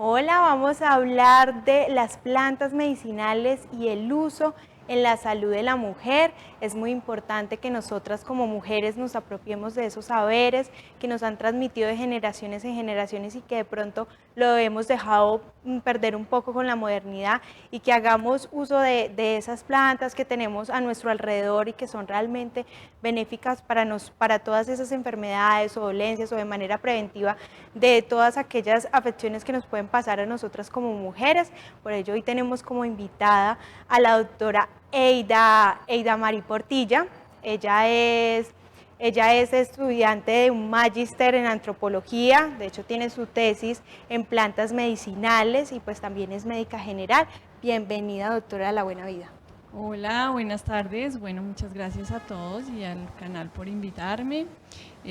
Hola, vamos a hablar de las plantas medicinales y el uso en la salud de la mujer. Es muy importante que nosotras como mujeres nos apropiemos de esos saberes que nos han transmitido de generaciones en generaciones y que de pronto lo hemos dejado perder un poco con la modernidad, y que hagamos uso de esas plantas que tenemos a nuestro alrededor y que son realmente benéficas para todas esas enfermedades o dolencias, o de manera preventiva de todas aquellas afecciones que nos pueden pasar a nosotras como mujeres. Por ello hoy tenemos como invitada a la doctora Eida Mari Portilla. Ella es, ella es estudiante de un magíster en antropología, de hecho tiene su tesis en plantas medicinales y pues también es médica general. Bienvenida, doctora, a La Buena Vida. Hola, buenas tardes. Bueno, muchas gracias a todos y al canal por invitarme.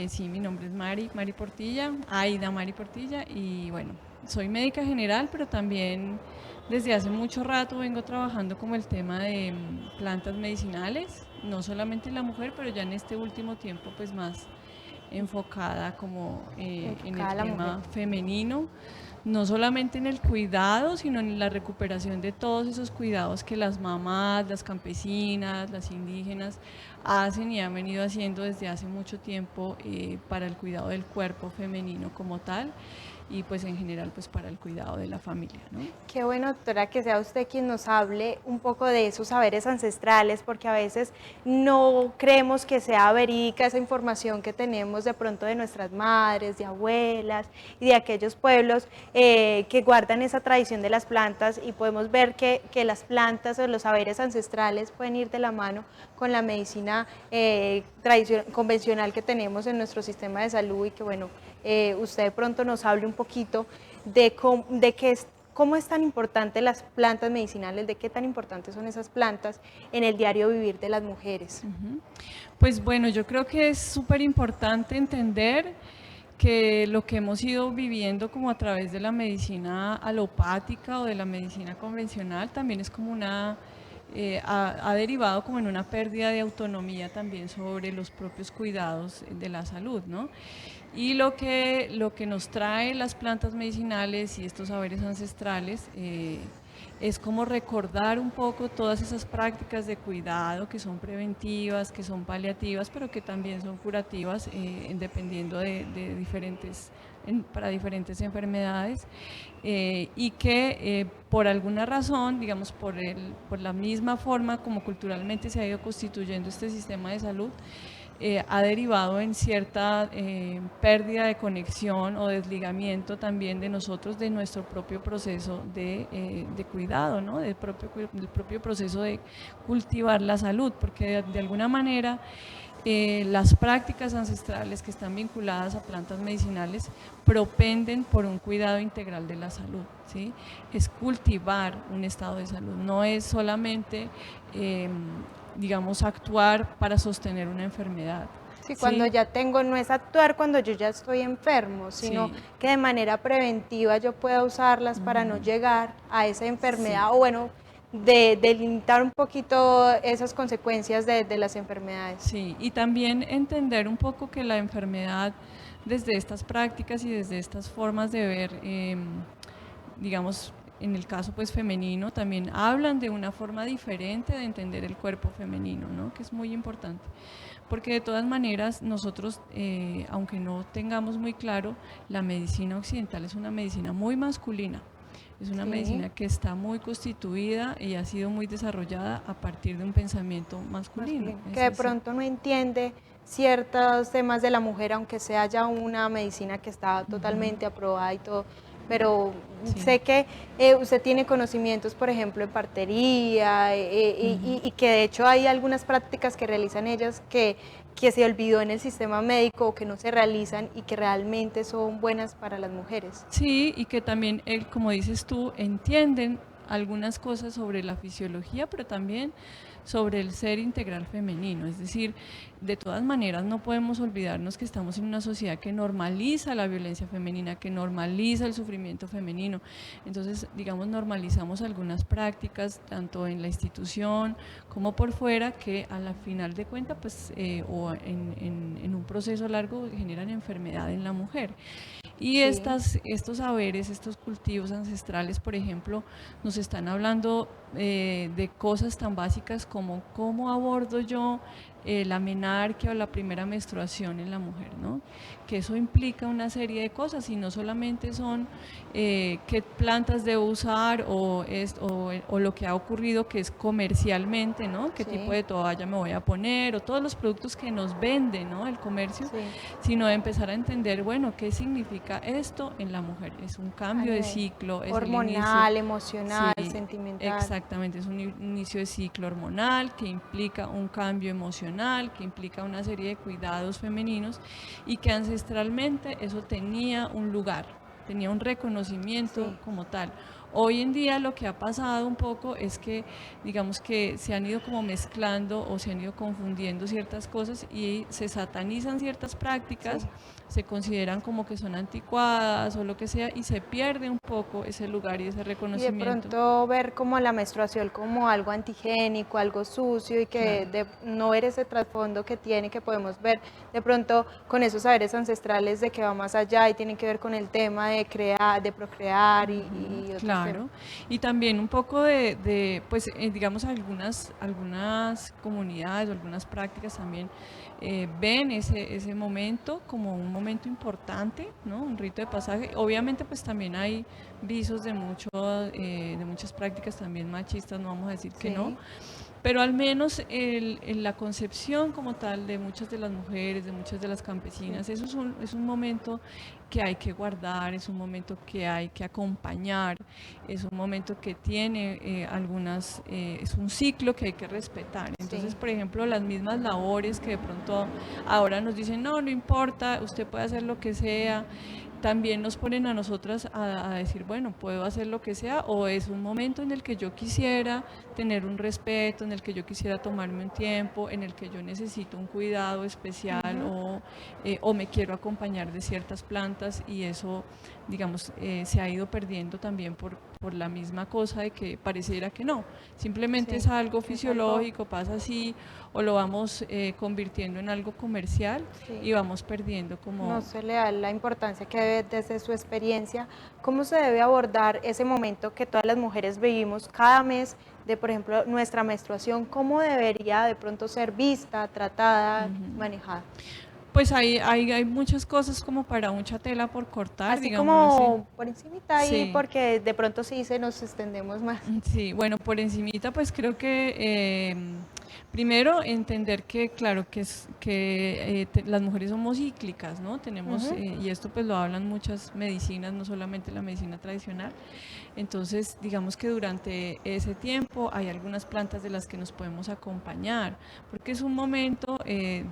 Sí, mi nombre es Mari Portilla, Aida Mari Portilla, y bueno, soy médica general, pero también desde hace mucho rato vengo trabajando como el tema de plantas medicinales, no solamente en la mujer, pero ya en este último tiempo pues más enfocada como en Enfocada el a la mujer. tema femenino, no solamente en el cuidado, sino en la recuperación de todos esos cuidados que las mamás, las campesinas, las indígenas hacen y han venido haciendo desde hace mucho tiempo para el cuidado del cuerpo femenino como tal, y pues en general pues para el cuidado de la familia, ¿no? Qué bueno, doctora, que sea usted quien nos hable un poco de esos saberes ancestrales, porque a veces no creemos que sea verídica esa información que tenemos de pronto de nuestras madres, de abuelas y de aquellos pueblos que guardan esa tradición de las plantas, y podemos ver que las plantas o los saberes ancestrales pueden ir de la mano con la medicina convencional que tenemos en nuestro sistema de salud. Y que bueno, usted de pronto nos hable un poquito de cómo es tan importante las plantas medicinales, de qué tan importantes son esas plantas en el diario vivir de las mujeres. Pues bueno, yo creo que es súper importante entender que lo que hemos ido viviendo como a través de la medicina alopática o de la medicina convencional también es como ha derivado como en una pérdida de autonomía también sobre los propios cuidados de la salud, ¿no? Y lo que nos trae las plantas medicinales y estos saberes ancestrales es como recordar un poco todas esas prácticas de cuidado que son preventivas, que son paliativas, pero que también son curativas dependiendo de para diferentes enfermedades, y que por alguna razón, digamos por la misma forma como culturalmente se ha ido constituyendo este sistema de salud, ha derivado en cierta pérdida de conexión o desligamiento también de nosotros, de nuestro propio proceso de cuidado, ¿no? Del propio proceso de cultivar la salud, porque de alguna manera las prácticas ancestrales que están vinculadas a plantas medicinales propenden por un cuidado integral de la salud, ¿sí? Es cultivar un estado de salud, no es solamente digamos, actuar para sostener una enfermedad. Sí, cuando ¿Sí? ya tengo, no es actuar cuando yo ya estoy enfermo, sino Sí. que de manera preventiva yo pueda usarlas para no llegar a esa Sí. enfermedad, o bueno, de limitar un poquito esas consecuencias de las enfermedades. Sí, y también entender un poco que la enfermedad desde estas prácticas y desde estas formas de ver, digamos, en el caso pues femenino, también hablan de una forma diferente de entender el cuerpo femenino, ¿no? Que es muy importante. Porque de todas maneras nosotros, aunque no tengamos muy claro, la medicina occidental es una medicina muy masculina. Es una Sí, medicina que está muy constituida y ha sido muy desarrollada a partir de un pensamiento masculino. masculino, que Es de así. pronto no entiende ciertos temas de la mujer, aunque sea ya una medicina que está totalmente aprobada y todo. Pero Sí. sé que usted tiene conocimientos, por ejemplo, en partería, y que de hecho hay algunas prácticas que realizan ellas que se olvidó en el sistema médico, o que no se realizan y que realmente son buenas para las mujeres. Sí, y que también, como dices tú, entienden algunas cosas sobre la fisiología, pero también sobre el ser integral femenino. Es decir, de todas maneras no podemos olvidarnos que estamos en una sociedad que normaliza la violencia femenina, que normaliza el sufrimiento femenino. Entonces, digamos, normalizamos algunas prácticas, tanto en la institución como por fuera, que a la final de cuentas, pues, o en un proceso largo generan enfermedad en la mujer. Y Sí, estos saberes, estos cultivos ancestrales, por ejemplo, nos están hablando de cosas tan básicas como cómo abordo yo la menarquia o la primera menstruación en la mujer, ¿no? Que eso implica una serie de cosas y no solamente son qué plantas debo usar o lo que ha ocurrido que es comercialmente, ¿no? Qué tipo sí, de toalla me voy a poner o todos los productos que nos venden, ¿no? El comercio, sí. sino de empezar a entender, bueno, qué significa esto en la mujer. Es un A cambio de nivel ciclo, es el inicio. hormonal, Sí, emocional, sentimental. exactamente, es un inicio de ciclo hormonal que implica un cambio emocional, que implica una serie de cuidados femeninos y que ancestralmente eso tenía un lugar, tenía un reconocimiento Sí. como tal. Hoy en día lo que ha pasado un poco es que, digamos que se han ido como mezclando o se han ido confundiendo ciertas cosas y se satanizan ciertas prácticas, Sí. se consideran como que son anticuadas o lo que sea y se pierde un poco ese lugar y ese Y de reconocimiento. pronto ver como la menstruación como algo antigénico, algo sucio y que Claro. no ver ese trasfondo que tiene, que podemos ver de pronto con esos saberes ancestrales de que va más allá y tiene que ver con el tema de crear, de procrear y otros temas. Claro, y también un poco pues digamos algunas comunidades o algunas prácticas también ven ese momento como un momento importante, ¿no? Un rito de pasaje. Obviamente pues también hay visos de muchas prácticas también machistas, no vamos a decir que no, Sí, pero al menos la concepción como tal de muchas de las mujeres, de muchas de las sí, campesinas, eso es un momento que hay que guardar, es un momento que hay que acompañar, es un momento que tiene es un ciclo que hay que respetar. Entonces, sí. por ejemplo, las mismas labores que de pronto ahora nos dicen, no, no importa, usted puede hacer lo que sea, también nos ponen a nosotras a decir, bueno, puedo hacer lo que sea, o es un momento en el que yo quisiera tener un respeto, en el que yo quisiera tomarme un tiempo, en el que yo necesito un cuidado especial Ujú. o me quiero acompañar de ciertas plantas y eso, digamos, se ha ido perdiendo también por la misma cosa de que pareciera que no, simplemente es Sí, algo es algo, fisiológico, pasa así, o lo vamos convirtiendo en algo comercial sí. y vamos perdiendo No como. se le da la importancia que debe desde su experiencia. ¿Cómo se debe abordar ese momento que todas las mujeres vivimos cada mes de, por ejemplo, nuestra menstruación? ¿Cómo debería de pronto ser vista, tratada, manejada? Pues hay muchas cosas como para mucha tela por cortar, Así digámoslo así. como por encimita ahí, Sí, porque de pronto sí se nos extendemos más. sí, bueno, por encimita pues creo que primero entender que claro que las mujeres somos cíclicas, ¿no? Tenemos, Ujú. y esto pues lo hablan muchas medicinas, no solamente la medicina tradicional. Entonces, digamos que durante ese tiempo hay algunas plantas de las que nos podemos acompañar, porque es un momento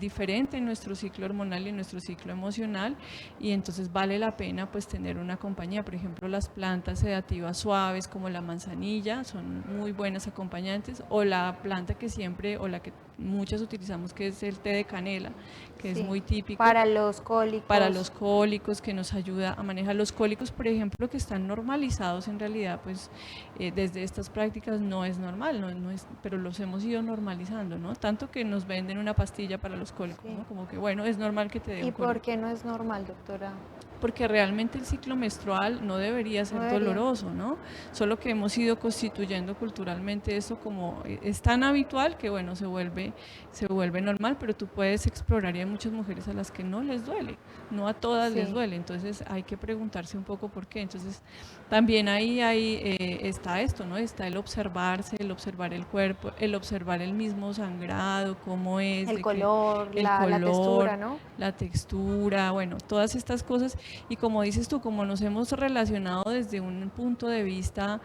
diferente en nuestro ciclo hormonal y en nuestro ciclo emocional, y entonces vale la pena pues tener una compañía. Por ejemplo, las plantas sedativas suaves como la manzanilla son muy buenas acompañantes, o la planta que siempre, o la que muchas utilizamos, que es el té de canela, que es Sí, muy típico para los para cólicos. los cólicos, que nos ayuda a manejar los cólicos, por ejemplo, que están normalizados en realidad, pues desde estas prácticas no es normal, no es, pero los hemos ido normalizando, ¿no? Tanto que nos venden una pastilla para los cólicos, Sí. ¿no? Como que, bueno, es normal que te dé ¿Y un por cólico qué no es normal, doctora? porque realmente el ciclo menstrual no debería No ser debería. doloroso, ¿no? Solo que hemos ido constituyendo culturalmente eso como es tan habitual que bueno, se vuelve normal, pero tú puedes explorar y hay muchas mujeres a las que no les duele, no a todas les Sí, duele, entonces hay que preguntarse un poco por qué. Entonces también ahí está esto, ¿no? Está el observarse, el observar el cuerpo, el observar el mismo sangrado, cómo es, el de que color, el la color, textura, ¿no? la textura, bueno, todas estas cosas y como dices tú, como nos hemos relacionado desde un punto de vista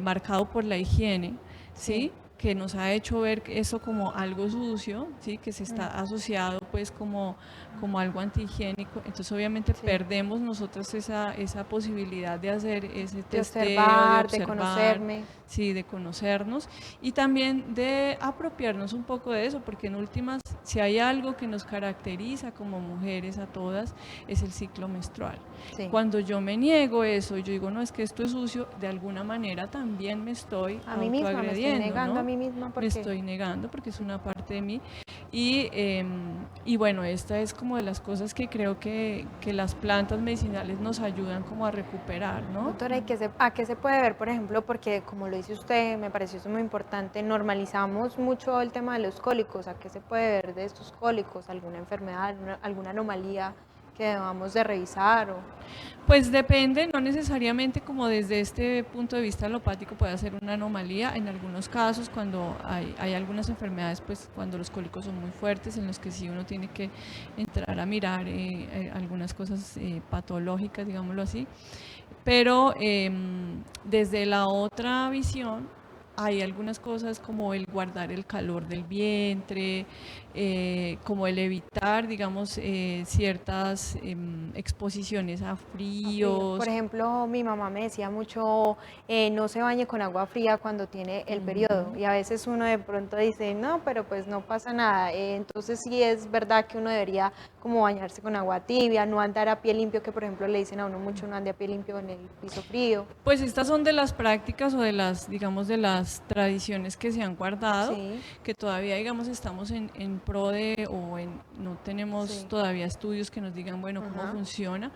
marcado por la higiene, Sí, ¿sí? que nos ha hecho ver eso como algo sucio, ¿sí? Que se está asociado pues como algo antihigiénico, entonces obviamente Sí. perdemos nosotros esa posibilidad de hacer ese De testeo, de observar, de observar, conocerme. sí, de conocernos y también de apropiarnos un poco de eso, porque en últimas, si hay algo que nos caracteriza como mujeres a todas, es el ciclo menstrual. Sí. Cuando yo me niego eso, yo digo, no, es que esto es sucio, de alguna manera también me estoy A mí misma, me estoy autoagrediendo, negando a ¿no? mí misma Me porque estoy negando porque es una parte de mí. Y bueno, esta es como de las cosas que creo que las plantas medicinales nos ayudan como a recuperar, ¿no? Doctora, ¿y a qué se puede ver, por ejemplo? Porque como lo dice usted, me pareció eso muy importante, normalizamos mucho el tema de los cólicos. ¿A qué se puede ver de estos cólicos? ¿Alguna enfermedad, alguna anomalía que debamos de revisar? Pues depende, no necesariamente como desde este punto de vista alopático puede ser una anomalía. En algunos casos, cuando hay algunas enfermedades, pues cuando los cólicos son muy fuertes, en los que sí uno tiene que entrar a mirar algunas cosas patológicas, digámoslo así. Pero desde la otra visión, hay algunas cosas como el guardar el calor del vientre, como el evitar, digamos, ciertas exposiciones a fríos. Por ejemplo, mi mamá me decía mucho, no se bañe con agua fría cuando tiene el periodo. Y a veces uno de pronto dice, no, pero pues no pasa nada. Entonces sí es verdad que uno debería como bañarse con agua tibia, no andar a pie limpio, que por ejemplo le dicen a uno mucho, no ande a pie limpio en el piso frío. Pues estas son de las prácticas o de las, digamos, de las tradiciones que se han guardado, Sí. que todavía, digamos, estamos en pro de, no tenemos Sí. todavía estudios que nos digan, bueno, cómo Ajá. funciona,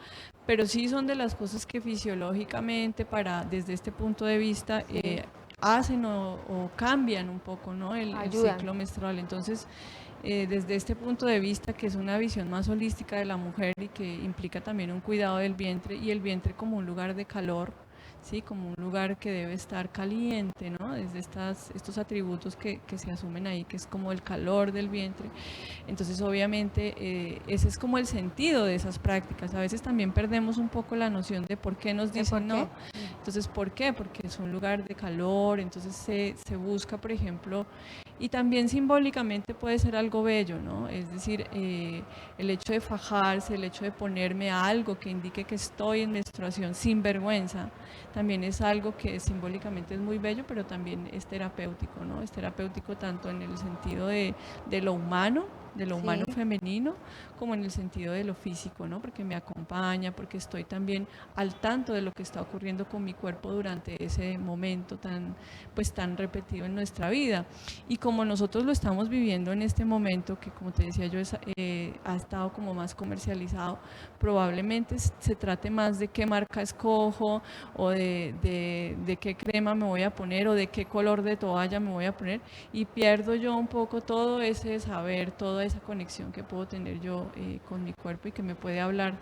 pero sí son de las cosas que fisiológicamente, desde este punto de vista, Sí. hacen o cambian un poco, ¿no? El Ayudan. ciclo menstrual. Entonces, desde este punto de vista, que es una visión más holística de la mujer y que implica también un cuidado del vientre y el vientre como un lugar de calor, ¿sí? Como un lugar que debe estar caliente, ¿no? Desde estos atributos que se asumen ahí, que es como el calor del vientre. Entonces, obviamente, ese es como el sentido de esas prácticas. A veces también perdemos un poco la noción de por qué nos dicen no. Entonces, ¿por qué? Porque es un lugar de calor, entonces se busca, por ejemplo, y también simbólicamente puede ser algo bello, ¿no? Es decir, el hecho de fajarse, el hecho de ponerme algo que indique que estoy en menstruación sin vergüenza, también es algo que simbólicamente es muy bello, pero también es terapéutico, ¿no? Es terapéutico tanto en el sentido de lo humano femenino, como en el sentido de lo físico, ¿no? Porque me acompaña, porque estoy también al tanto de lo que está ocurriendo con mi cuerpo durante ese momento tan repetido en nuestra vida. Y como nosotros lo estamos viviendo en este momento, que como te decía yo, ha estado como más comercializado, probablemente se trate más de qué marca escojo, o de qué crema me voy a poner, o de qué color de toalla me voy a poner, y pierdo yo un poco todo ese saber, toda esa conexión que puedo tener yo con mi cuerpo y que me puede hablar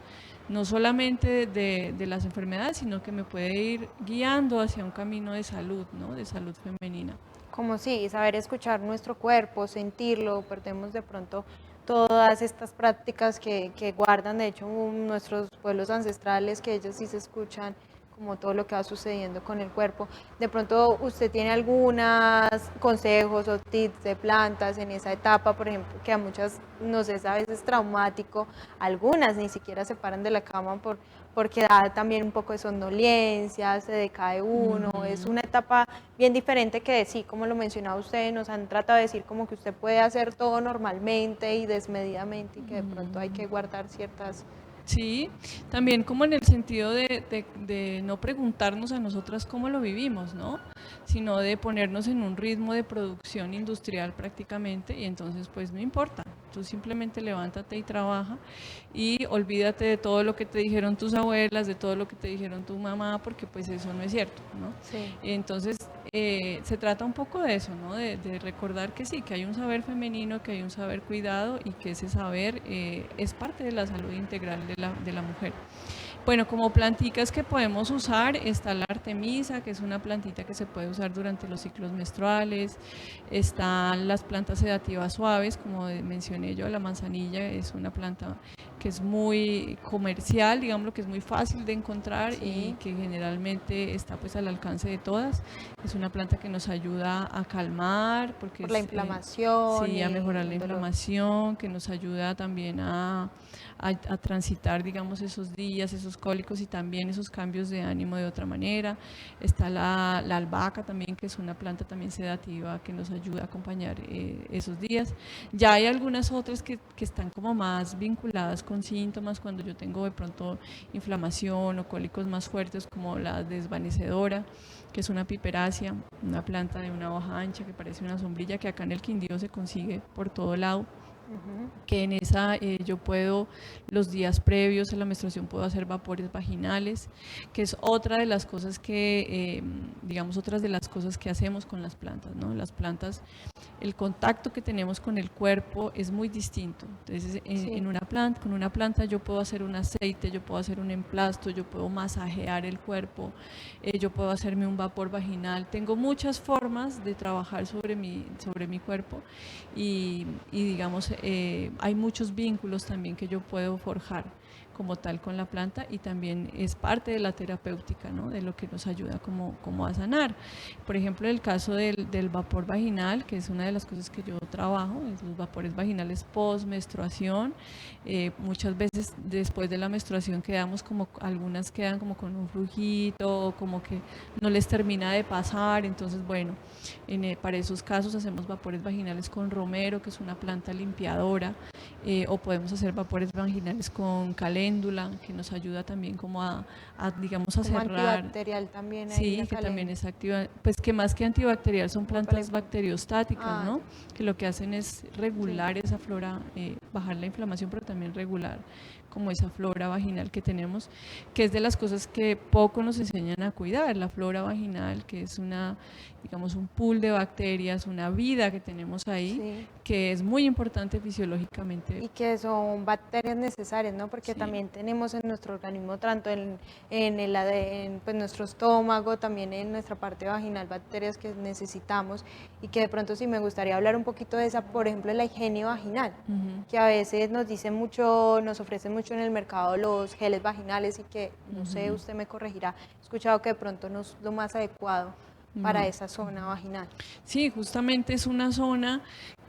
no solamente de las enfermedades, sino que me puede ir guiando hacia un camino de salud, ¿no? De salud femenina. Como sí, saber escuchar nuestro cuerpo, sentirlo, perdemos de pronto todas estas prácticas que guardan, de hecho, nuestros pueblos ancestrales, que ellos sí se escuchan como todo lo que va sucediendo con el cuerpo. De pronto, ¿usted tiene algunos consejos o tips de plantas en esa etapa, por ejemplo, que a muchas nos es a veces traumático, algunas ni siquiera se paran de la cama porque da también un poco de somnolencia, se decae uno, es una etapa bien diferente que sí, como lo mencionaba usted, nos han tratado de decir como que usted puede hacer todo normalmente y desmedidamente y que de pronto hay que guardar ciertas... Sí, también como en el sentido de no preguntarnos a nosotras cómo lo vivimos, ¿no? Sino de ponernos en un ritmo de producción industrial prácticamente, y entonces pues no importa, tú simplemente levántate y trabaja y olvídate de todo lo que te dijeron tus abuelas, de todo lo que te dijeron tu mamá, porque pues eso no es cierto, ¿no? Sí. Entonces se trata un poco de eso, ¿no? De recordar que sí, que hay un saber femenino, que hay un saber cuidado y que ese saber es parte de la salud integral de la mujer. Bueno, como plantitas que podemos usar, está la artemisa, que es una plantita que se puede usar durante los ciclos menstruales. Están las plantas sedativas suaves, como mencioné yo, la manzanilla es una planta que es muy comercial, digamos, que es muy fácil de encontrar Sí. y que generalmente está pues al alcance de todas. Es una planta que nos ayuda a calmar, porque Por la inflamación sí, a y mejorar la el dolor. inflamación, que nos ayuda también a transitar, digamos, esos días, esos cólicos y también esos cambios de ánimo de otra manera. Está la albahaca también, que es una planta también sedativa que nos ayuda a acompañar esos días. Ya hay algunas otras que están como más vinculadas con síntomas, cuando yo tengo de pronto inflamación o cólicos más fuertes, como la desvanecedora, que es una piperácea, una planta de una hoja ancha que parece una sombrilla, que acá en el Quindío se consigue por todo lado. Que en esa yo puedo, los días previos a la menstruación puedo hacer vapores vaginales, que es otra de las cosas que, digamos, otras de las cosas que hacemos con las plantas, ¿no? Las plantas, el contacto que tenemos con el cuerpo es muy distinto. Entonces, Sí. con una planta yo puedo hacer un aceite, yo puedo hacer un emplasto, yo puedo masajear el cuerpo, yo puedo hacerme un vapor vaginal. Tengo muchas formas de trabajar sobre mi cuerpo y digamos, hay muchos vínculos también que yo puedo forjar como tal con la planta y también es parte de la terapéutica, ¿no? De lo que nos ayuda como a sanar. Por ejemplo, el caso del vapor vaginal, que es una de las cosas que yo trabajo, es los vapores vaginales post-menstruación. Muchas veces después de la menstruación quedamos como, algunas quedan como con un flujito, o como que no les termina de pasar, entonces bueno, para esos casos hacemos vapores vaginales con romero, que es una planta limpiadora, o podemos hacer vapores vaginales con caléndula, que nos ayuda también como digamos, a Como cerrar. antibacterial también ahí Sí, la que también caléndula. es activa, pues que más que antibacterial son Como para plantas bacteriostáticas, Ah, ¿no? ya. Que lo que hacen es regular esa flora, bajar la inflamación, pero también regular como esa flora vaginal que tenemos, que es de las cosas que poco nos enseñan a cuidar, la flora vaginal, que es una, digamos, un pool de bacterias, una vida que tenemos ahí, Sí. que es muy importante fisiológicamente. Y que son bacterias necesarias, ¿no? Porque Sí. también tenemos en nuestro organismo, tanto en pues, nuestro estómago, también en nuestra parte vaginal, bacterias que necesitamos y que de pronto sí me gustaría hablar un poquito de esa, por ejemplo, la higiene vaginal, que a veces nos dicen mucho, nos ofrecen mucho en el mercado los geles vaginales y que, no sé, usted me corregirá, he escuchado que de pronto no es lo más adecuado para esa zona vaginal. Sí, justamente es una zona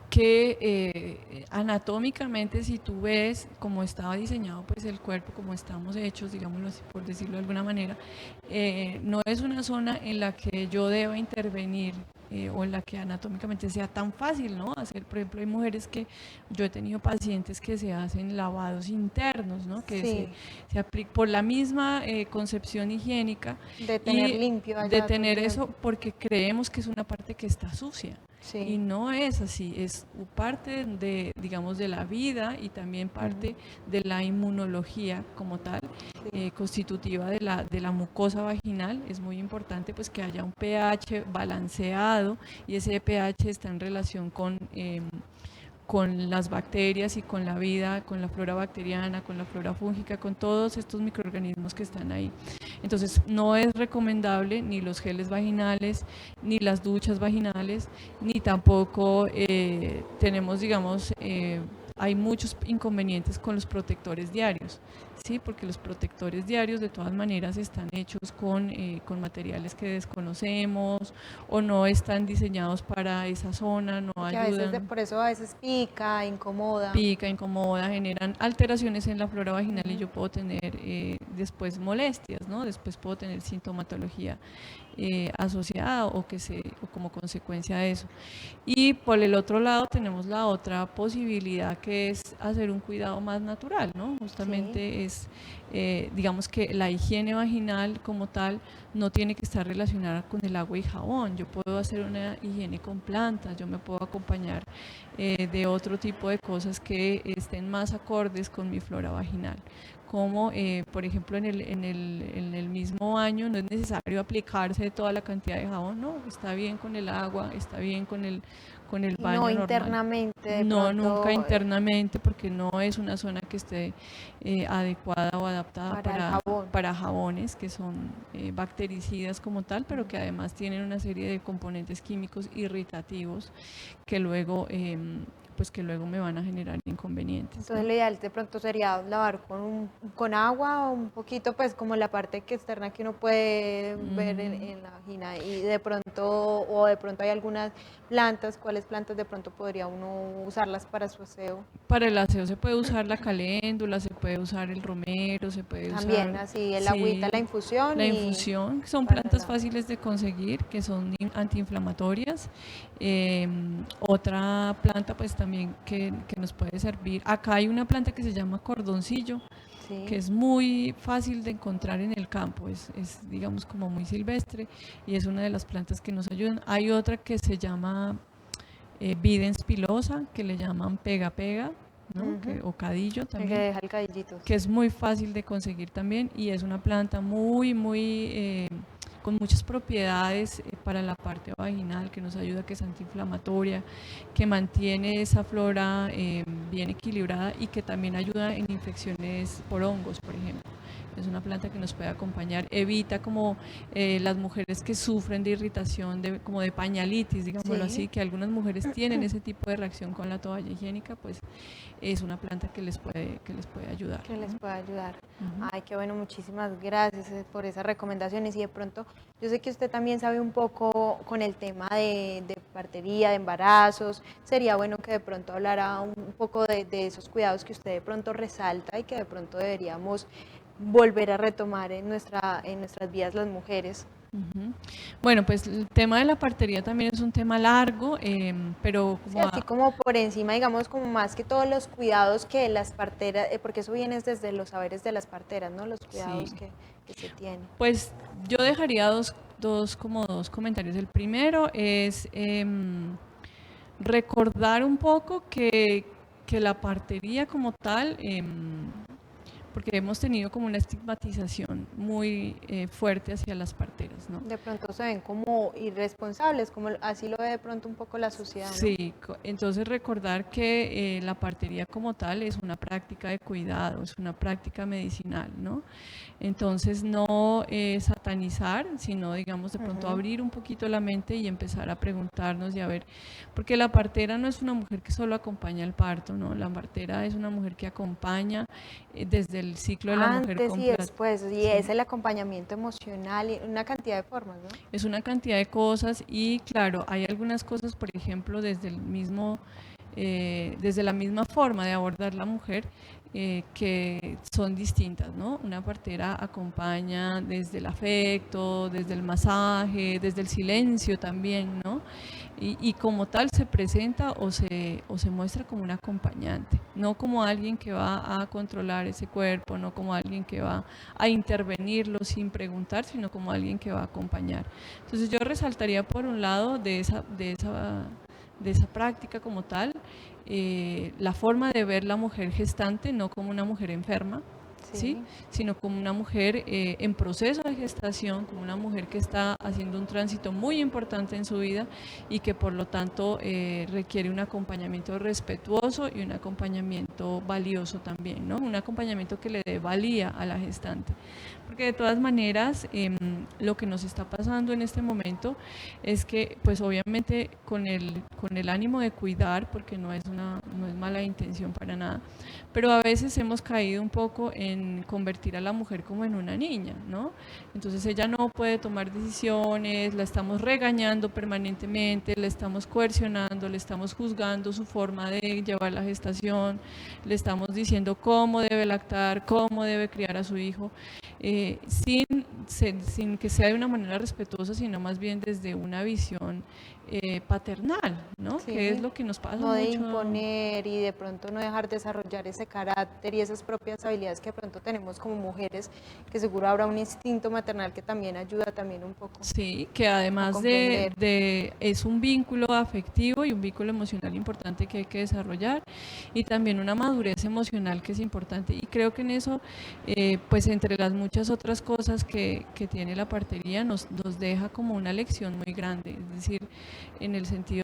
que anatómicamente, si tú ves cómo estaba diseñado pues el cuerpo, como estamos hechos, digámoslo así, por decirlo de alguna manera, no es una zona en la que yo deba intervenir o en la que anatómicamente sea tan fácil, ¿no? Hacer, por ejemplo, hay mujeres que yo he tenido pacientes que se hacen lavados internos, ¿no? Que Sí. se aplica por la misma concepción higiénica De tener limpio de allá todo el tener tiempo. eso porque creemos que es una parte que está sucia. Sí. Y no es así, es parte de, digamos, de la vida y también parte de la inmunología como tal, constitutiva de la mucosa vaginal. Es muy importante pues que haya un pH balanceado y ese pH está en relación con las bacterias y con la vida, con la flora bacteriana, con la flora fúngica, con todos estos microorganismos que están ahí. Entonces, no es recomendable ni los geles vaginales, ni las duchas vaginales, ni tampoco tenemos, digamos, hay muchos inconvenientes con los protectores diarios, ¿sí? Porque los protectores diarios de todas maneras están hechos con materiales que desconocemos o no están diseñados para esa zona, no Que a veces, ayudan. por eso a veces pica, incomoda. Pica, incomoda, generan alteraciones en la flora vaginal y yo puedo tener después molestias, ¿no? Después puedo tener sintomatología asociada o como consecuencia de eso. Y por el otro lado tenemos la otra posibilidad que es hacer un cuidado más natural, ¿no? Justamente es, digamos que la higiene vaginal como tal no tiene que estar relacionada con el agua y jabón. Yo puedo hacer una higiene con plantas, yo me puedo acompañar de otro tipo de cosas que estén más acordes con mi flora vaginal. Como por ejemplo en el mismo baño no es necesario aplicarse toda la cantidad de jabón, no, está bien con el agua, está bien con el baño no normal. internamente de No, pronto, nunca internamente, porque no es una zona que esté adecuada o adaptada para jabones, que son bactericidas como tal, pero que además tienen una serie de componentes químicos irritativos que luego pues que luego me van a generar inconvenientes, Entonces ¿no? lo ideal de pronto sería lavar con agua o un poquito, pues como la parte que externa que uno puede ver en la vagina y de pronto hay algunas plantas, ¿cuáles plantas de pronto podría uno usarlas para su aseo? Para el aseo se puede usar la caléndula, se puede usar el romero, se puede También usar, así el agüita, la sí, infusión la y infusión, que son para plantas la... fáciles de conseguir, que son antiinflamatorias. Otra planta pues también que nos puede servir. Acá hay una planta que se llama cordoncillo, que Sí, es muy fácil de encontrar en el campo, es digamos como muy silvestre y es una de las plantas que nos ayudan. Hay otra que se llama Videns pilosa, que le llaman pega pega, ¿no? ujú, O cadillo el que también, deja el cabellito, que sí. es muy fácil de conseguir también y es una planta con muchas propiedades para la parte vaginal, que nos ayuda, que es antiinflamatoria, que mantiene esa flora bien equilibrada y que también ayuda en infecciones por hongos, por ejemplo. Es una planta que nos puede acompañar, evita como las mujeres que sufren de irritación, como de pañalitis, digámoslo Sí, así, que algunas mujeres tienen ese tipo de reacción con la toalla higiénica, pues es una planta que les puede ayudar, que les ¿no? pueda ayudar. Ujú. Ay, qué bueno, muchísimas gracias por esas recomendaciones. Y de pronto, yo sé que usted también sabe un poco con el tema de partería, de embarazos. Sería bueno que de pronto hablara un poco de esos cuidados que usted de pronto resalta y que de pronto deberíamos volver a retomar en nuestras vidas las mujeres. Ujú. Bueno, pues el tema de la partería también es un tema largo, pero Sí, como así como por encima, digamos, como más que todos los cuidados que las parteras, porque eso viene desde los saberes de las parteras, ¿no? Los cuidados sí, que se tienen. pues yo dejaría como dos comentarios. El primero es recordar un poco que la partería como tal, porque hemos tenido como una estigmatización muy fuerte hacia las parteras, ¿no? De pronto se ven como irresponsables, como así lo ve de pronto un poco la sociedad, ¿no? Sí, entonces recordar que la partería como tal es una práctica de cuidado, es una práctica medicinal, ¿no? Entonces no satanizar, sino digamos de pronto Ujú. abrir un poquito la mente y empezar a preguntarnos y a ver, porque la partera no es una mujer que solo acompaña el parto, ¿no? La partera es una mujer que acompaña desde el ciclo de la mujer Antes y completa. después, y es Sí. el acompañamiento emocional y una cantidad de formas, ¿no? Es una cantidad de cosas y claro, hay algunas cosas, por ejemplo, desde la misma forma de abordar la mujer que son distintas, ¿no? Una partera acompaña desde el afecto, desde el masaje, desde el silencio también, ¿no? Y como tal se presenta o se muestra como un acompañante, no como alguien que va a controlar ese cuerpo, no como alguien que va a intervenirlo sin preguntar, sino como alguien que va a acompañar. Entonces yo resaltaría por un lado de esa práctica como tal, la forma de ver la mujer gestante no como una mujer enferma, ¿sí? Sí. Sino como una mujer en proceso de gestación, como una mujer que está haciendo un tránsito muy importante en su vida y que por lo tanto requiere un acompañamiento respetuoso y un acompañamiento valioso también, ¿no? Un acompañamiento que le dé valía a la gestante. Porque de todas maneras, lo que nos está pasando en este momento es que, pues obviamente con el ánimo de cuidar, porque no es mala intención para nada, pero a veces hemos caído un poco en convertir a la mujer como en una niña, ¿no? Entonces ella no puede tomar decisiones, la estamos regañando permanentemente, la estamos coercionando, le estamos juzgando su forma de llevar la gestación, le estamos diciendo cómo debe lactar, cómo debe criar a su hijo, sin que sea de una manera respetuosa, sino más bien desde una visión paternal, ¿no? Que es Sí, lo que nos pasa no de mucho. imponer y de pronto no dejar desarrollar ese carácter y esas propias habilidades que de pronto tenemos como mujeres, que seguro habrá un instinto maternal que también ayuda también un poco Sí, que a además comprender. es un vínculo afectivo y un vínculo emocional importante que hay que desarrollar y también una madurez emocional que es importante. Y creo que en eso, pues entre las muchas otras cosas que tiene la partería, nos deja como una lección muy grande, es decir, en el sentido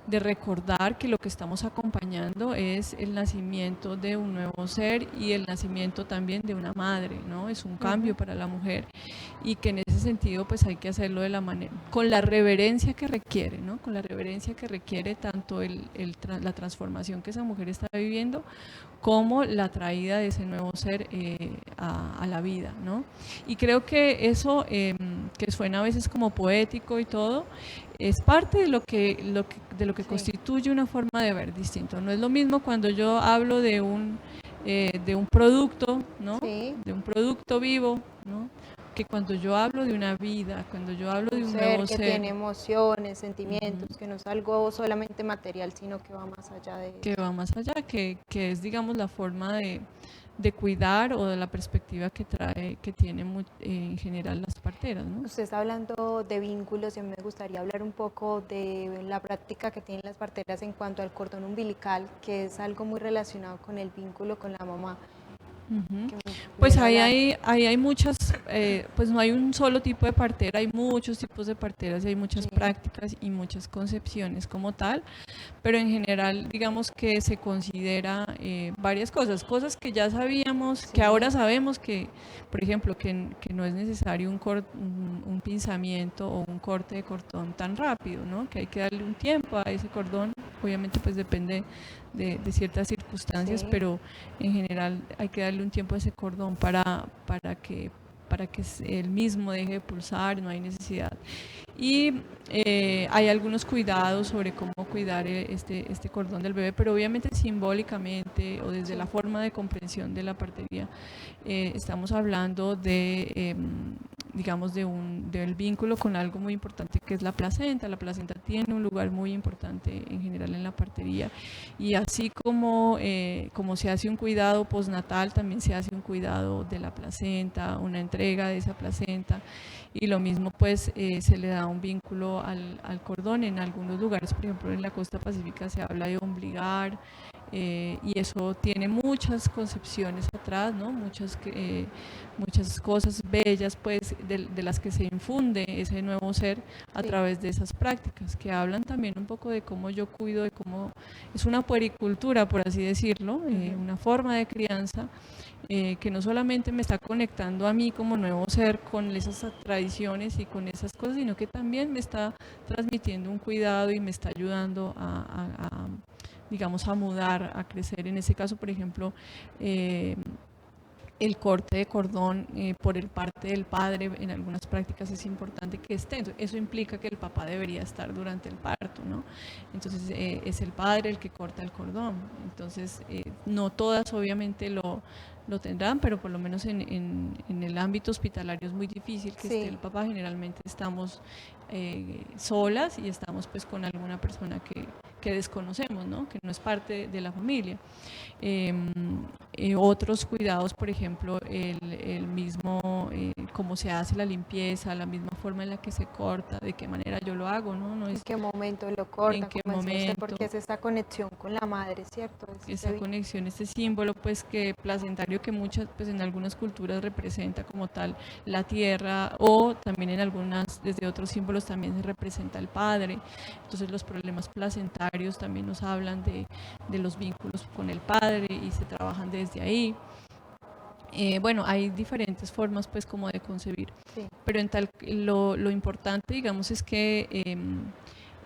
de recordar que lo que estamos acompañando es el nacimiento de un nuevo ser y el nacimiento también de una madre, ¿no? Es un cambio para la mujer y que en ese sentido pues hay que hacerlo de la manera, con la reverencia que requiere, ¿no? Con la reverencia que requiere tanto la transformación que esa mujer está viviendo como la traída de ese nuevo ser a la vida, ¿no? Y creo que eso, que suena a veces como poético y todo, es parte de lo que Sí. constituye una forma de ver distinto. No es lo mismo cuando yo hablo de un producto, ¿no? Sí. De un producto vivo, ¿no? Que cuando yo hablo de una vida, cuando yo hablo Un de un ser nuevo que ser, tiene emociones, sentimientos, que no es algo solamente material, sino que va más allá de que eso. va más allá, que es, digamos, la forma de cuidar o de la perspectiva que tienen en general las parteras, ¿no? Usted está hablando de vínculos y a mí me gustaría hablar un poco de la práctica que tienen las parteras en cuanto al cordón umbilical, que es algo muy relacionado con el vínculo con la mamá. Ujú. Que me Pues pudiera hablar. ahí hay muchas, pues no hay un solo tipo de partera, hay muchos tipos de parteras y hay muchas Sí, prácticas y muchas concepciones como tal, pero en general digamos que se considera varias cosas que ya sabíamos, que sí, ahora sabemos que, por ejemplo, que no es necesario un pinzamiento o un corte de cordón tan rápido, ¿no? Que hay que darle un tiempo a ese cordón, obviamente pues depende de ciertas circunstancias, sí, pero en general hay que darle un tiempo a ese cordón para que él mismo deje de pulsar, no hay necesidad. Y hay algunos cuidados sobre cómo cuidar este cordón del bebé, pero obviamente simbólicamente o desde la sí, forma de comprensión de la partería, estamos hablando digamos, del vínculo con algo muy importante que es la placenta. La placenta tiene un lugar muy importante en general en la partería y así como se hace un cuidado postnatal, también se hace un cuidado de la placenta, una entrega de esa placenta y lo mismo pues se le da un vínculo al cordón. En algunos lugares, por ejemplo en la costa pacífica se habla de ombligar, y eso tiene muchas concepciones atrás, ¿no? Muchas cosas bellas pues de las que se infunde ese nuevo ser a sí, través de esas prácticas, que hablan también un poco de cómo yo cuido, de cómo es una puericultura, por así decirlo, una forma de crianza que no solamente me está conectando a mí como nuevo ser con esas tradiciones y con esas cosas, sino que también me está transmitiendo un cuidado y me está ayudando digamos, a mudar, a crecer. En ese caso, por ejemplo, el corte de cordón por el parte del padre en algunas prácticas es importante que esté. Entonces, eso implica que el papá debería estar durante el parto, ¿no? Entonces es el padre el que corta el cordón. Entonces no todas obviamente lo tendrán, pero por lo menos en el ámbito hospitalario es muy difícil que esté sí, el papá. Generalmente estamos solas y estamos pues con alguna persona que desconocemos, ¿no? Que no es parte de la familia. Eh, Otros cuidados, por ejemplo, el mismo, cómo se hace la limpieza, la misma forma en la que se corta, de qué manera yo lo hago, ¿no? No en es qué momento lo en cortan, qué como decía usted, momento, porque es esta conexión con la madre, ¿cierto? Es esa ese conexión, este símbolo pues que placentario que muchas, pues en algunas culturas representa como tal la tierra o también en algunas, desde otros símbolos también se representa el padre. Entonces los problemas placentarios también nos hablan de los vínculos con el padre y se trabajan desde ahí. Bueno, hay diferentes formas pues como de concebir, sí, pero lo importante digamos es que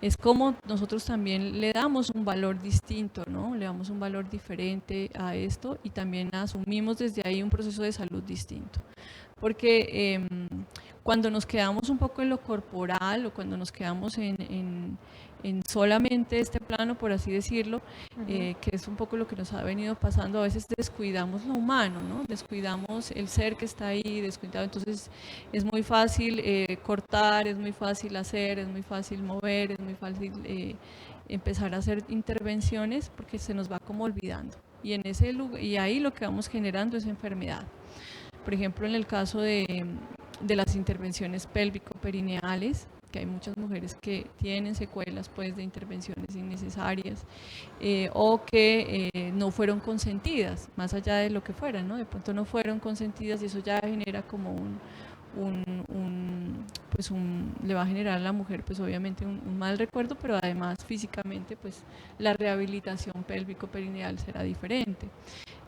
es como nosotros también le damos un valor distinto, ¿no? Le damos un valor diferente a esto y también asumimos desde ahí un proceso de salud distinto. Porque cuando nos quedamos un poco en lo corporal o cuando nos quedamos en solamente este plano, por así decirlo, que es un poco lo que nos ha venido pasando, a veces descuidamos lo humano, ¿no? Descuidamos el ser que está ahí, descuidado. Entonces es muy fácil cortar, es muy fácil hacer, es muy fácil mover, es muy fácil empezar a hacer intervenciones porque se nos va como olvidando. Y, en ese lugar, y ahí lo que vamos generando es enfermedad. Por ejemplo, en el caso de las intervenciones pélvico-perineales, que hay muchas mujeres que tienen secuelas pues, de intervenciones innecesarias o que no fueron consentidas, más allá de lo que fueran, ¿no? De pronto no fueron consentidas y eso ya genera como pues le va a generar a la mujer pues obviamente un mal recuerdo, pero además físicamente pues la rehabilitación pélvico-perineal será diferente,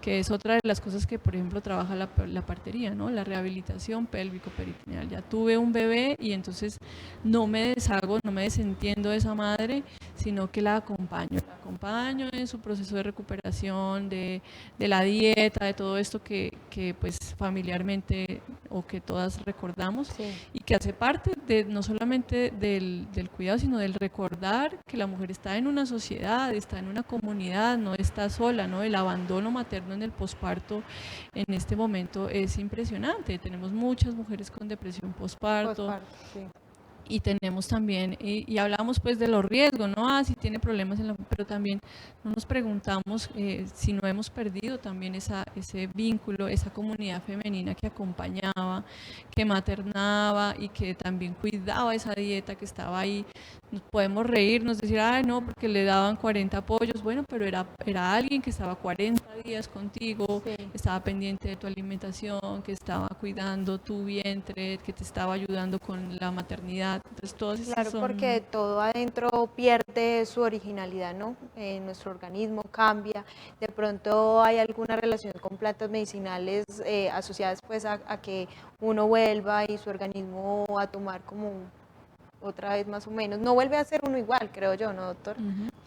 que es otra de las cosas que, por ejemplo, trabaja la partería, ¿no? La rehabilitación pélvico-peritoneal. Ya tuve un bebé y entonces no me deshago, no me desentiendo de esa madre, sino que la acompaño en su proceso de recuperación, de la dieta, de todo esto que pues familiarmente o que todas recordamos, Sí. y que hace parte de no solamente del cuidado, sino del recordar que la mujer está en una sociedad, está en una comunidad, no está sola, ¿no? El abandono materno en el posparto en este momento es impresionante. Tenemos muchas mujeres con depresión posparto. Sí. Y tenemos también, y hablamos pues de los riesgos, ¿no? Si tiene problemas, pero también no nos preguntamos si no hemos perdido también ese vínculo, esa comunidad femenina que acompañaba, que maternaba y que también cuidaba esa dieta que estaba ahí. Nos podemos reírnos, decir, ay no, porque le daban 40 pollos, bueno, pero era alguien que estaba 40 días contigo, Sí. estaba pendiente de tu alimentación, que estaba cuidando tu vientre, que te estaba ayudando con la maternidad. Entonces, todos Claro, porque todo adentro pierde su originalidad, ¿no? Nuestro organismo cambia. De pronto hay alguna relación con plantas medicinales asociadas pues a que uno vuelva y su organismo a tomar como otra vez más o menos. No vuelve a ser uno igual, creo yo, ¿no, doctor?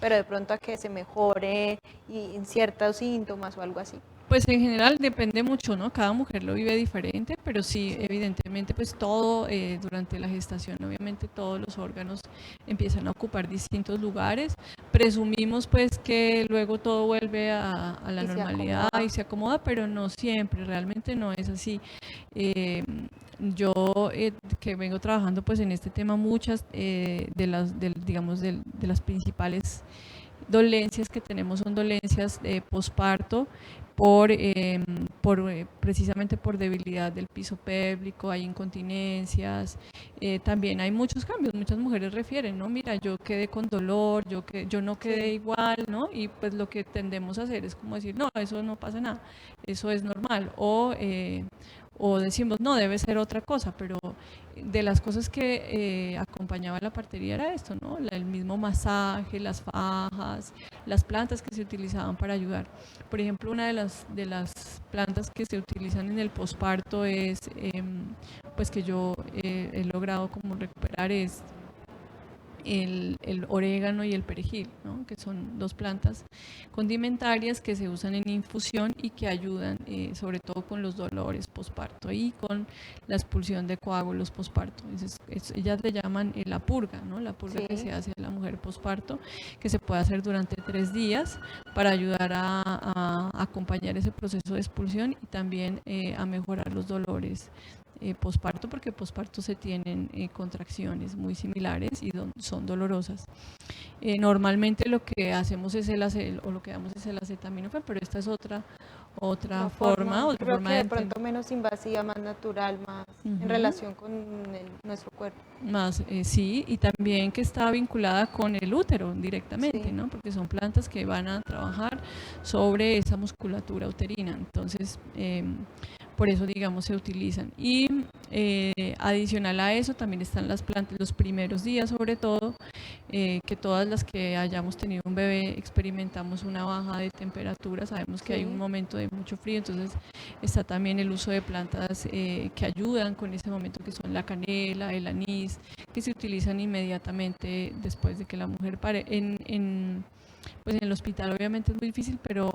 Pero de pronto a que se mejore y en ciertos síntomas o algo así. Pues en general depende mucho, ¿no? Cada mujer lo vive diferente, pero sí, evidentemente, pues todo durante la gestación, obviamente todos los órganos empiezan a ocupar distintos lugares. Presumimos pues que luego todo vuelve a la normalidad y se acomoda, pero no siempre, realmente no es así. Yo que vengo trabajando pues en este tema, muchas de las principales dolencias que tenemos son dolencias de posparto precisamente por debilidad del piso pélvico, hay incontinencias, también hay muchos cambios, muchas mujeres refieren, ¿no? Mira, yo quedé con dolor, yo no quedé igual, ¿no? Y pues lo que tendemos a hacer es como decir, no, eso no pasa nada, eso es normal, o decimos, no, debe ser otra cosa, pero de las cosas que acompañaba la partería era esto, ¿no? El mismo masaje, las fajas, las plantas que se utilizaban para ayudar. Por ejemplo, una de las plantas que se utilizan en el posparto es, pues que yo he logrado como recuperar es el orégano y el perejil, ¿no? Que son dos plantas condimentarias que se usan en infusión y que ayudan sobre todo con los dolores posparto y con la expulsión de coágulos posparto. Ellas le llaman la purga, ¿no? La purga que se hace a la mujer posparto, que se puede hacer durante 3 días para ayudar a acompañar ese proceso de expulsión y también a mejorar los dolores posparto, porque posparto se tienen contracciones muy similares y son dolorosas. Normalmente lo que hacemos es lo que damos es el acetaminofén, pero esta es otra forma creo que de de pronto menos invasiva, más natural, más en relación con nuestro cuerpo. Más, sí, y también que está vinculada con el útero directamente, ¿no? Porque son plantas que van a trabajar sobre esa musculatura uterina. Entonces, por eso, digamos, se utilizan. Y adicional a eso, también están las plantas, los primeros días sobre todo, que todas las que hayamos tenido un bebé experimentamos una baja de temperatura, sabemos que hay un momento de mucho frío, entonces está también el uso de plantas que ayudan con ese momento, que son la canela, el anís, que se utilizan inmediatamente después de que la mujer pare. Pues en el hospital obviamente es muy difícil, pero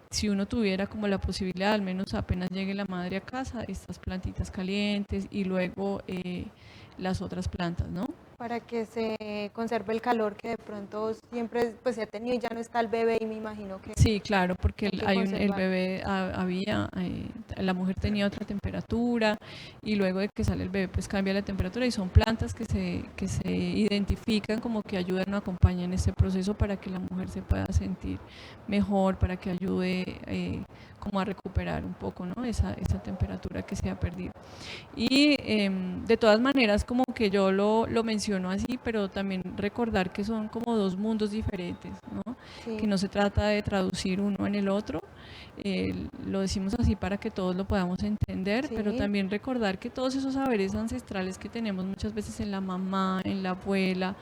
si uno tuviera como la posibilidad, al menos apenas llegue la madre a casa, estas plantitas calientes y luego las otras plantas, ¿no? Para que se conserve el calor que de pronto siempre pues se ha tenido y ya no está el bebé y me imagino que... Sí, claro, porque el bebé la mujer tenía otra temperatura y luego de que sale el bebé pues cambia la temperatura y son plantas que se identifican como que ayudan o acompañan este proceso para que la mujer se pueda sentir mejor, para que ayude como a recuperar un poco, ¿no? esa temperatura que se ha perdido. Y de todas maneras como que yo lo menciono menciono así, pero también recordar que son como dos mundos diferentes, ¿no? Sí. Que no se trata de traducir uno en el otro, lo decimos así para que todos lo podamos entender, Sí. pero también recordar que todos esos saberes ancestrales que tenemos muchas veces en la mamá, en la abuela,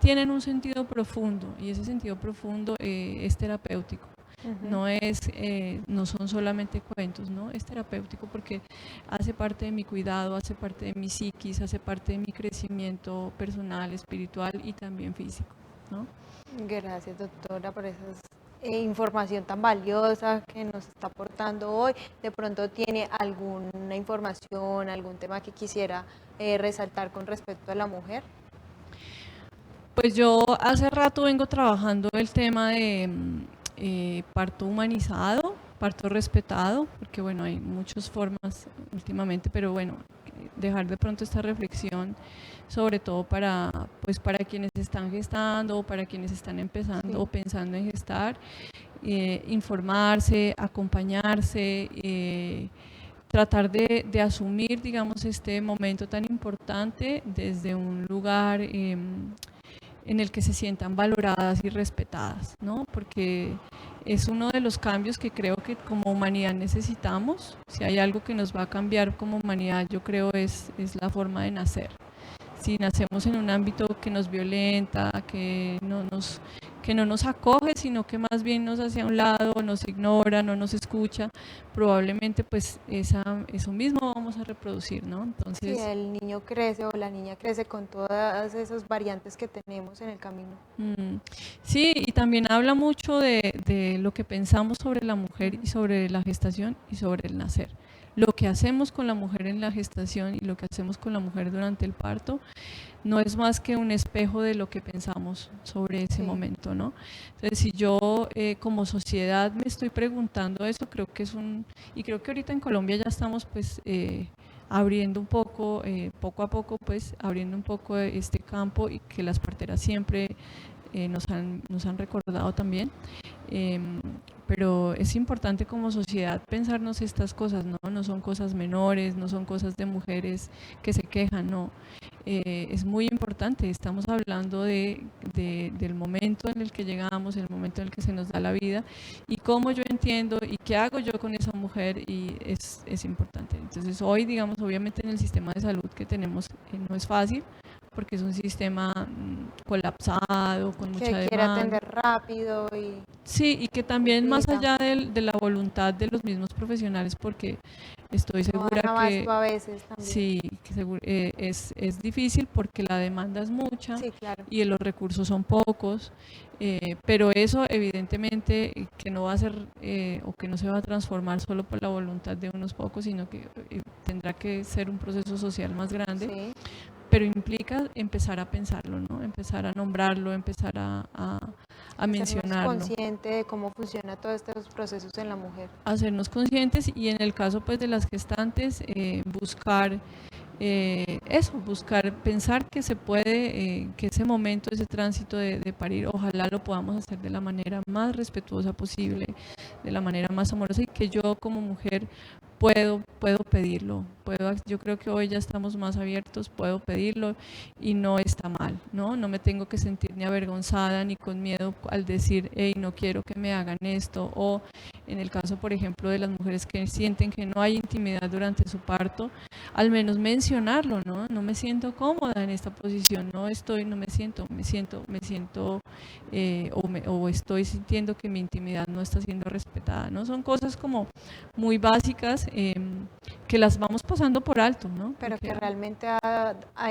tienen un sentido profundo, y ese sentido profundo es terapéutico. No son solamente cuentos, ¿no? Es terapéutico porque hace parte de mi cuidado, hace parte de mi psiquis, hace parte de mi crecimiento personal, espiritual y también físico, ¿no? Gracias, doctora, por esa información tan valiosa que nos está aportando hoy. De pronto tiene alguna información, algún tema que quisiera resaltar con respecto a la mujer. Pues yo hace rato vengo trabajando el tema de parto humanizado, parto respetado, porque bueno, hay muchas formas últimamente, pero bueno, dejar de pronto esta reflexión, sobre todo pues para quienes están gestando, para quienes están empezando o pensando en gestar, informarse, acompañarse, tratar de asumir, digamos, este momento tan importante desde un lugar en el que se sientan valoradas y respetadas, ¿no? Porque es uno de los cambios que creo que como humanidad necesitamos. Si hay algo que nos va a cambiar como humanidad, yo creo es la forma de nacer. Si nacemos en un ámbito que nos violenta, que no nos acoge, sino que más bien nos hace a un lado, nos ignora, no nos escucha, probablemente pues eso mismo vamos a reproducir, ¿no? Entonces, sí, el niño crece o la niña crece con todas esas variantes que tenemos en el camino. Sí, y también habla mucho de lo que pensamos sobre la mujer y sobre la gestación y sobre el nacer. Lo que hacemos con la mujer en la gestación y lo que hacemos con la mujer durante el parto no es más que un espejo de lo que pensamos sobre ese momento, ¿no? Entonces, si yo como sociedad me estoy preguntando eso, creo que y creo que ahorita en Colombia ya estamos pues abriendo un poco, poco a poco pues abriendo un poco este campo, y que las parteras siempre nos han recordado también. Pero es importante como sociedad pensarnos estas cosas, ¿no? No son cosas menores, no son cosas de mujeres que se quejan, no. Es muy importante, estamos hablando del momento en el que llegamos, el momento en el que se nos da la vida, y cómo yo entiendo y qué hago yo con esa mujer, y es importante. Entonces hoy, digamos, obviamente en el sistema de salud que tenemos no es fácil, porque es un sistema colapsado, con mucha demanda. Que quiere atender rápido y... Sí, y que también más allá de la voluntad de los mismos profesionales, porque estoy segura que a veces también. Sí, que es difícil porque la demanda es mucha, sí, claro, y los recursos son pocos, pero eso evidentemente que no va a ser o que no se va a transformar solo por la voluntad de unos pocos, sino que tendrá que ser un proceso social más grande. Sí. Pero implica empezar a pensarlo, ¿no? Empezar a nombrarlo, empezar a mencionarlo. Hacernos consciente de cómo funcionan todos estos procesos en la mujer. Hacernos conscientes, y en el caso pues de las gestantes, buscar pensar que se puede, que ese momento, ese tránsito de parir, ojalá lo podamos hacer de la manera más respetuosa posible, de la manera más amorosa, y que yo como mujer puedo pedirlo, yo creo que hoy ya estamos más abiertos, puedo pedirlo y no está mal, ¿no? No me tengo que sentir ni avergonzada ni con miedo al decir, hey, no quiero que me hagan esto, o en el caso, por ejemplo, de las mujeres que sienten que no hay intimidad durante su parto, al menos mencionarlo, ¿no? No me siento cómoda en esta posición, no me siento, o estoy sintiendo que mi intimidad no está siendo respetada, ¿no? Son cosas como muy básicas que las vamos pasando por alto, ¿no? Pero que realmente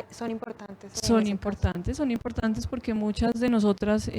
son importantes. Son importantes porque muchas de nosotras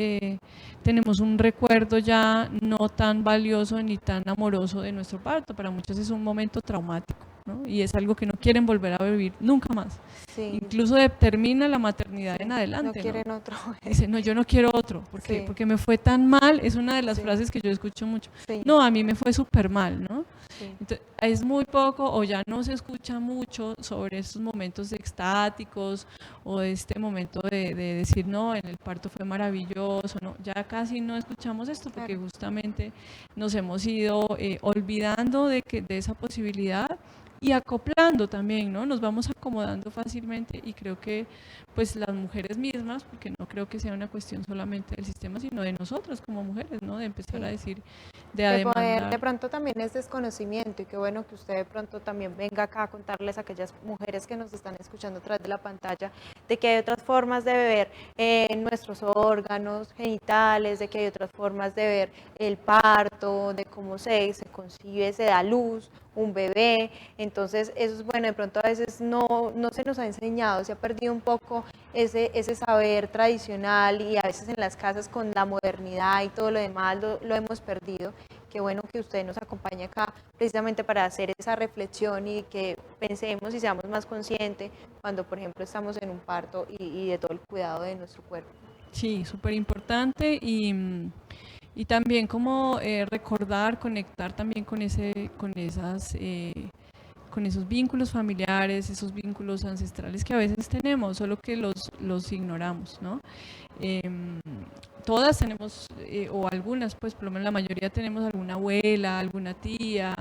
tenemos un recuerdo ya no tan valioso ni tan amoroso de nuestro parto. Para muchas es un momento traumático, ¿no? Y es algo que no quieren volver a vivir nunca más. Sí. Incluso termina la maternidad en adelante. No quieren otro. Dice, no, yo no quiero otro, porque me fue tan mal. Es una de las frases que yo escucho mucho. No, a mí me fue súper mal, ¿no? Entonces, es muy poco, o ya no se escucha mucho sobre estos momentos extáticos, o de este momento de decir, no, en el parto fue maravilloso, no, ya casi no escuchamos esto, porque justamente nos hemos ido olvidando de esa posibilidad, y acoplando también, ¿no? Nos vamos acomodando fácilmente y creo que pues las mujeres mismas, porque no creo que sea una cuestión solamente del sistema, sino de nosotras como mujeres, ¿no? De empezar a decir, a de poder, de demandar. pronto también es desconocimiento y qué bueno que usted de pronto también venga acá a contarles a aquellas mujeres que nos están escuchando a través de la pantalla de que hay otras formas de ver nuestros órganos genitales, de que hay otras formas de ver el parto, de cómo se concibe, se da luz un bebé. Entonces eso es bueno, de pronto a veces no se nos ha enseñado, se ha perdido un poco ese saber tradicional y a veces en las casas con la modernidad y todo lo demás lo hemos perdido. Qué bueno que usted nos acompañe acá precisamente para hacer esa reflexión y que pensemos y seamos más conscientes cuando, por ejemplo, estamos en un parto y de todo el cuidado de nuestro cuerpo. Sí, súper importante y también como recordar, conectar también con con esos vínculos familiares, esos vínculos ancestrales que a veces tenemos, solo que los ignoramos, ¿no? Todas tenemos, o algunas, pues por lo menos la mayoría tenemos alguna abuela, alguna tía,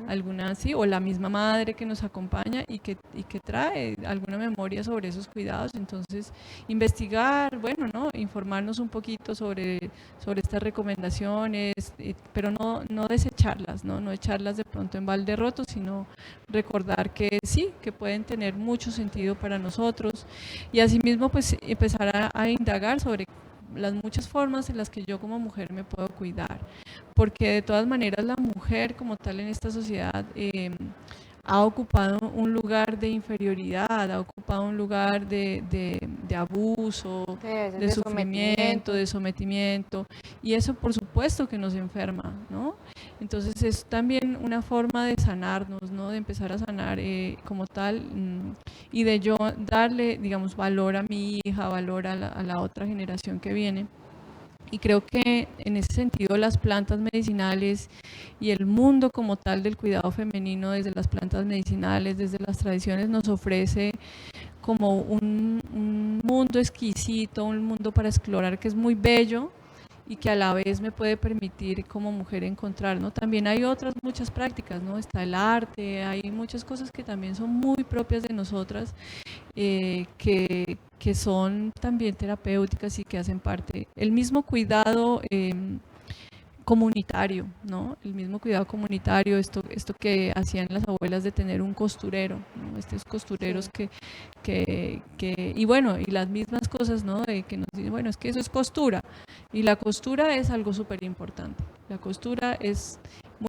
alguna, sí, o la misma madre que nos acompaña y que trae alguna memoria sobre esos cuidados. Entonces, investigar, bueno, ¿no? Informarnos un poquito sobre estas recomendaciones, pero no desecharlas, ¿no? No echarlas de pronto en balde roto, sino recordar que sí, que pueden tener mucho sentido para nosotros y asimismo pues empezar a indagar sobre las muchas formas en las que yo como mujer me puedo cuidar, porque de todas maneras la mujer como tal en esta sociedad ha ocupado un lugar de inferioridad, ha ocupado un lugar de abuso, de sufrimiento, de sometimiento, y eso por supuesto que nos enferma, ¿no? Entonces es también una forma de sanarnos, ¿no? De empezar a sanar como tal y de yo darle, digamos, valor a mi hija, valor a la otra generación que viene. Y creo que en ese sentido las plantas medicinales y el mundo como tal del cuidado femenino desde las plantas medicinales, desde las tradiciones, nos ofrece como un mundo exquisito, un mundo para explorar que es muy bello y que a la vez me puede permitir como mujer encontrar, ¿no? También hay otras muchas prácticas, ¿no? Está el arte, hay muchas cosas que también son muy propias de nosotras que son también terapéuticas y que hacen parte. El mismo cuidado comunitario, ¿no? El mismo cuidado comunitario, esto que hacían las abuelas de tener un costurero, ¿no? Estos costureros Sí. y bueno, y las mismas cosas, ¿no? De que nos dicen, bueno, es que eso es costura, y la costura es algo súper importante. La costura es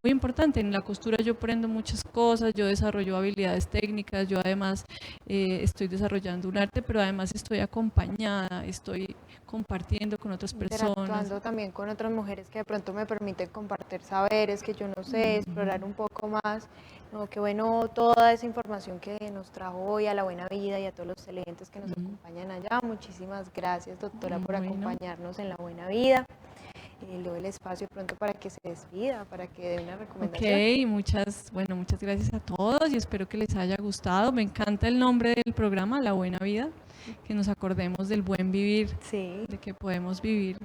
muy importante. En la costura yo aprendo muchas cosas, yo desarrollo habilidades técnicas, yo además estoy desarrollando un arte, pero además estoy acompañada, estoy compartiendo con otras personas. Interactuando también con otras mujeres que de pronto me permiten compartir saberes que yo no sé, explorar un poco más. No, qué bueno toda esa información que nos trajo hoy a La Buena Vida y a todos los televidentes que nos acompañan allá. Muchísimas gracias, doctora, por acompañarnos en La Buena Vida. Le doy el espacio pronto para que se despida, para que dé una recomendación. Ok, muchas gracias a todos y espero que les haya gustado. Me encanta el nombre del programa, La Buena Vida, que nos acordemos del buen vivir, sí, de que podemos vivir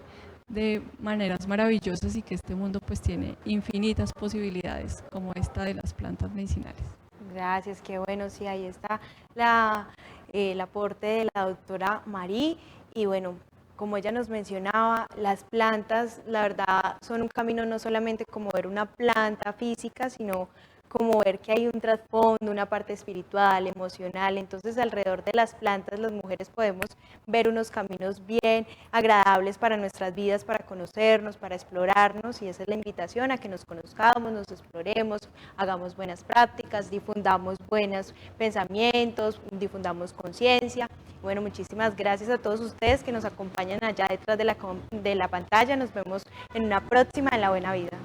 de maneras maravillosas y que este mundo pues tiene infinitas posibilidades como esta de las plantas medicinales. Gracias, qué bueno, sí, ahí está el aporte de la doctora Marí y bueno, como ella nos mencionaba, las plantas, la verdad, son un camino no solamente como ver una planta física, sino como ver que hay un trasfondo, una parte espiritual, emocional. Entonces, alrededor de las plantas, las mujeres podemos ver unos caminos bien agradables para nuestras vidas, para conocernos, para explorarnos, y esa es la invitación a que nos conozcamos, nos exploremos, hagamos buenas prácticas, difundamos buenos pensamientos, difundamos conciencia. Bueno, muchísimas gracias a todos ustedes que nos acompañan allá detrás de la pantalla. Nos vemos en una próxima en La Buena Vida.